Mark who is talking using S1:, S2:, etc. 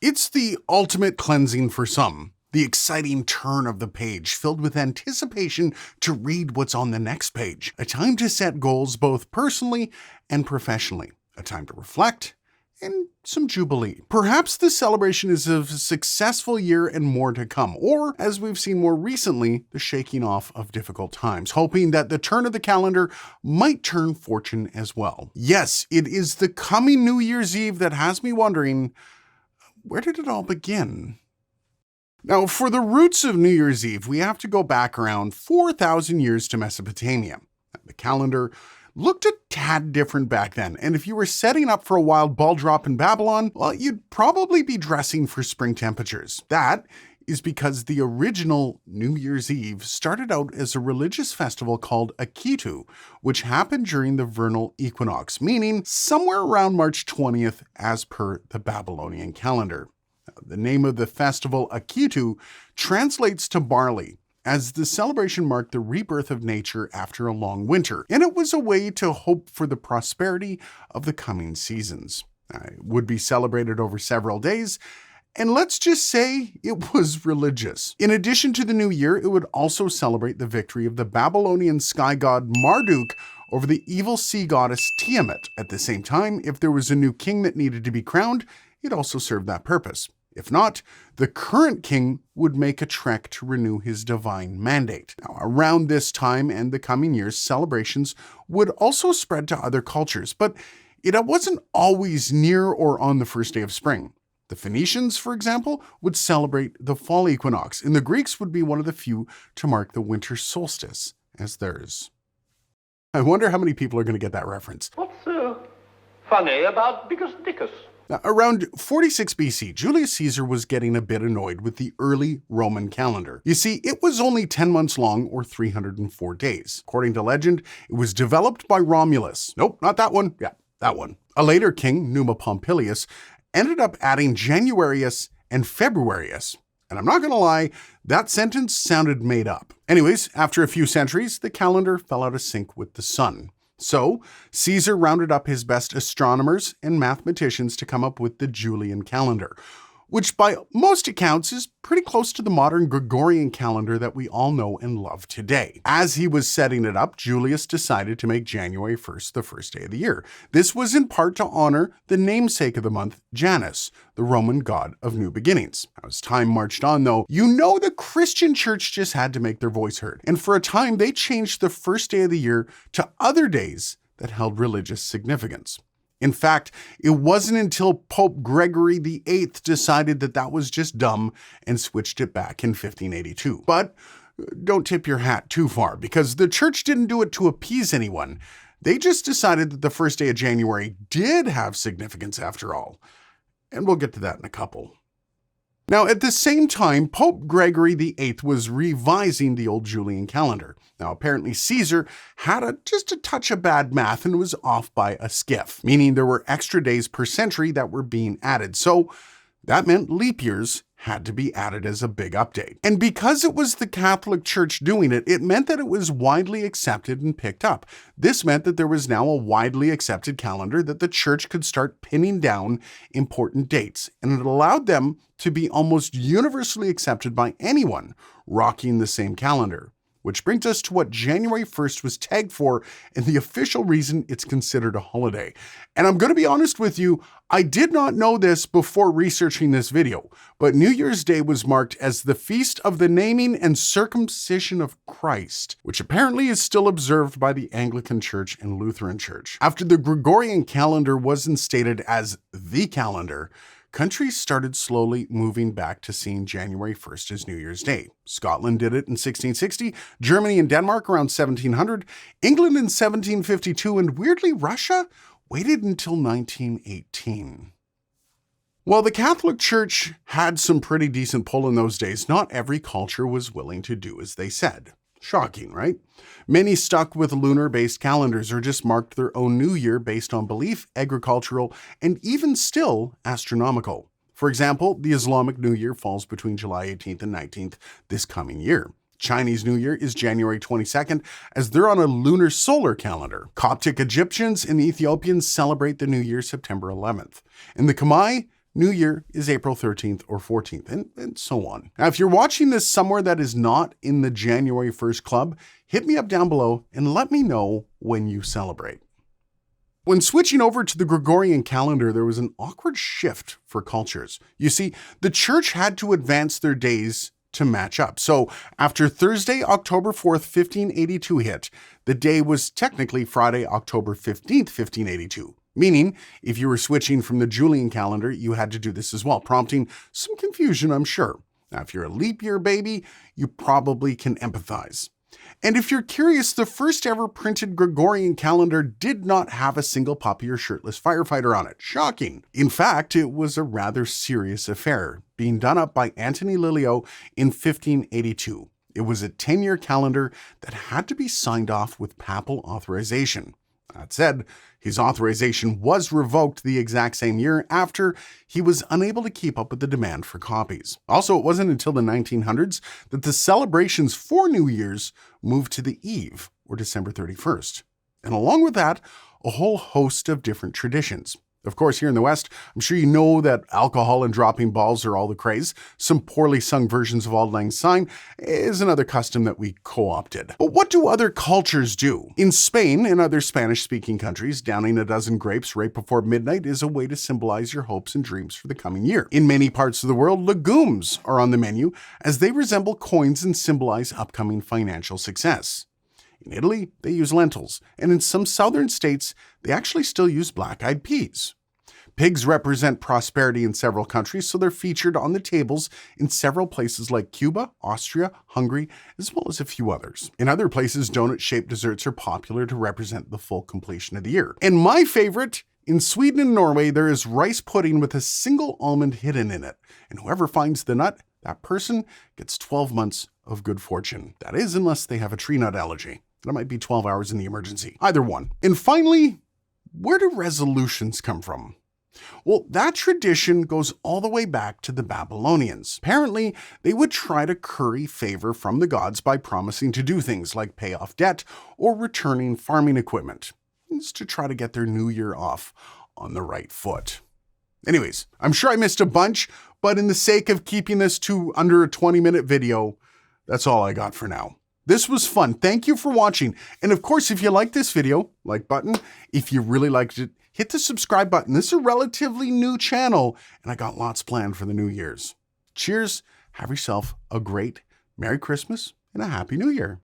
S1: It's the ultimate cleansing for some. The exciting turn of the page, filled with anticipation to read what's on the next page. A time to set goals both personally and professionally. A time to reflect and some jubilee. Perhaps the celebration is of a successful year and more to come, or, as we've seen more recently, the shaking off of difficult times, hoping that the turn of the calendar might turn fortune as well. Yes, it is the coming New Year's Eve that has me wondering, where did it all begin? Now, for the roots of New Year's Eve, we have to go back around 4,000 years to Mesopotamia. The calendar looked a tad different back then, and if you were setting up for a wild ball drop in Babylon, well, you'd probably be dressing for spring temperatures. That is because the original New Year's Eve started out as a religious festival called Akitu, which happened during the vernal equinox, meaning somewhere around March 20th as per the Babylonian calendar. The name of the festival, Akitu, translates to barley, as the celebration marked the rebirth of nature after a long winter, and it was a way to hope for the prosperity of the coming seasons. It would be celebrated over several days, and let's just say it was religious. In addition to the new year, it would also celebrate the victory of the Babylonian sky god Marduk over the evil sea goddess Tiamat. At the same time, if there was a new king that needed to be crowned, it also served that purpose. If not, the current king would make a trek to renew his divine mandate. Now, around this time and the coming years, celebrations would also spread to other cultures, but it wasn't always near or on the first day of spring. The Phoenicians, for example, would celebrate the fall equinox, and the Greeks would be one of the few to mark the winter solstice as theirs. I wonder how many people are going to get that reference.
S2: What's funny about DICKUS?
S1: Now, around 46 BC, Julius Caesar was getting a bit annoyed with the early Roman calendar. You see, it was only 10 months long, or 304 days. According to legend, it was developed by Romulus. Nope, not that one. Yeah, that one. A later king, Numa Pompilius, ended up adding Januarius and Februarius. And I'm not going to lie, that sentence sounded made up. Anyways, after a few centuries, the calendar fell out of sync with the sun. So, Caesar rounded up his best astronomers and mathematicians to come up with the Julian calendar, which by most accounts is pretty close to the modern Gregorian calendar that we all know and love today. As he was setting it up, Julius decided to make January 1st the first day of the year. This was in part to honor the namesake of the month, Janus, the Roman god of new beginnings. As time marched on, though, the Christian church just had to make their voice heard. And for a time, they changed the first day of the year to other days that held religious significance. In fact, it wasn't until Pope Gregory VIII decided that that was just dumb and switched it back in 1582. But don't tip your hat too far, because the church didn't do it to appease anyone. They just decided that the first day of January did have significance after all. And we'll get to that in a couple. Now, at the same time, Pope Gregory VIII was revising the old Julian calendar. Now, apparently Caesar had just a touch of bad math and was off by a skiff, meaning there were extra days per century that were being added. So that meant leap years had to be added as a big update. And because it was the Catholic Church doing it, it meant that it was widely accepted and picked up. This meant that there was now a widely accepted calendar that the church could start pinning down important dates, and it allowed them to be almost universally accepted by anyone rocking the same calendar. Which brings us to what January 1st was tagged for and the official reason it's considered a holiday. And I'm going to be honest with you, I did not know this before researching this video, but New Year's Day was marked as the feast of the naming and circumcision of Christ, which apparently is still observed by the Anglican Church and Lutheran Church. After the Gregorian calendar was instated as the calendar, countries started slowly moving back to seeing January 1st as New Year's Day. Scotland did it in 1660, Germany and Denmark around 1700, England in 1752, and weirdly Russia waited until 1918. While the Catholic Church had some pretty decent pull in those days, not every culture was willing to do as they said. Shocking, right? Many stuck with lunar-based calendars or just marked their own new year based on belief, agricultural, and even still astronomical. For example, the Islamic New Year falls between July 18th and 19th this coming year. Chinese New Year is January 22nd, as they're on a lunar solar calendar. Coptic Egyptians and Ethiopians celebrate the New Year September 11th. And the Khmer, New Year is April 13th or 14th, and so on. Now, if you're watching this somewhere that is not in the January 1st club, hit me up down below and let me know when you celebrate. When switching over to the Gregorian calendar, there was an awkward shift for cultures. You see, the church had to advance their days to match up. So after Thursday, October 4th, 1582 hit, the day was technically Friday, October 15th, 1582. Meaning, if you were switching from the Julian calendar, you had to do this as well, prompting some confusion, I'm sure. Now, if you're a leap year baby, you probably can empathize. And if you're curious, the first ever printed Gregorian calendar did not have a single puppy or shirtless firefighter on it. Shocking. In fact, it was a rather serious affair, being done up by Antony Lilio in 1582. It was a 10-year calendar that had to be signed off with papal authorization. That said, his authorization was revoked the exact same year after he was unable to keep up with the demand for copies. Also, it wasn't until the 1900s that the celebrations for New Year's moved to the eve, or December 31st. And along with that, a whole host of different traditions. Of course, here in the West, I'm sure you know that alcohol and dropping balls are all the craze. Some poorly sung versions of Auld Lang Syne is another custom that we co-opted. But what do other cultures do? In Spain and other Spanish-speaking countries, downing a dozen grapes right before midnight is a way to symbolize your hopes and dreams for the coming year. In many parts of the world, legumes are on the menu as they resemble coins and symbolize upcoming financial success. In Italy, they use lentils, and in some southern states, they actually still use black-eyed peas. Pigs represent prosperity in several countries, so they're featured on the tables in several places like Cuba, Austria, Hungary, as well as a few others. In other places, donut-shaped desserts are popular to represent the full completion of the year. And my favorite, in Sweden and Norway, there is rice pudding with a single almond hidden in it. And whoever finds the nut, that person gets 12 months of good fortune. That is, unless they have a tree nut allergy. That might be 12 hours in the emergency. Either one. And finally, where do resolutions come from? Well, that tradition goes all the way back to the Babylonians. Apparently, they would try to curry favor from the gods by promising to do things like pay off debt or returning farming equipment. It's to try to get their new year off on the right foot. Anyways, I'm sure I missed a bunch, but in the sake of keeping this to under a 20-minute video, that's all I got for now. This was fun. Thank you for watching. And of course, if you like this video, like button. If you really liked it, hit the subscribe button. This is a relatively new channel, and I got lots planned for the New Year's. Cheers. Have yourself a great Merry Christmas and a Happy New Year.